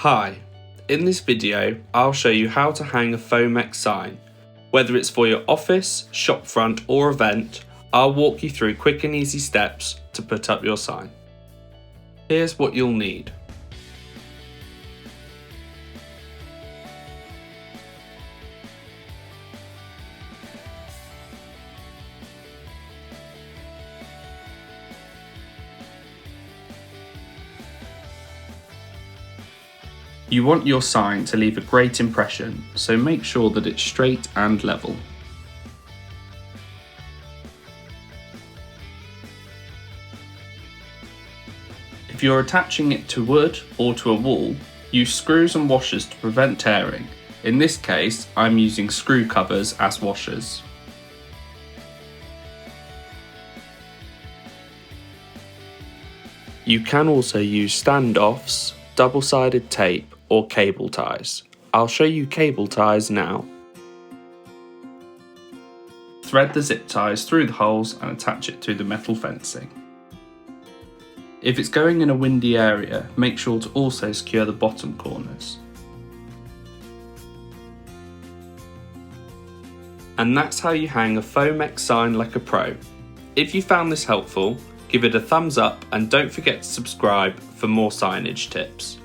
Hi, in this video I'll show you how to hang a Foamex sign. Whether it's for your office, shop front or event, I'll walk you through quick and easy steps to put up your sign. Here's what you'll need. You want your sign to leave a great impression, so make sure that it's straight and level. If you're attaching it to wood or to a wall, use screws and washers to prevent tearing. In this case, I'm using screw covers as washers. You can also use standoffs, double-sided tape or cable ties. I'll show you cable ties now. Thread the zip ties through the holes and attach it to the metal fencing. If it's going in a windy area, make sure to also secure the bottom corners. And that's how you hang a Foamex sign like a pro. If you found this helpful, give it a thumbs up and don't forget to subscribe for more signage tips.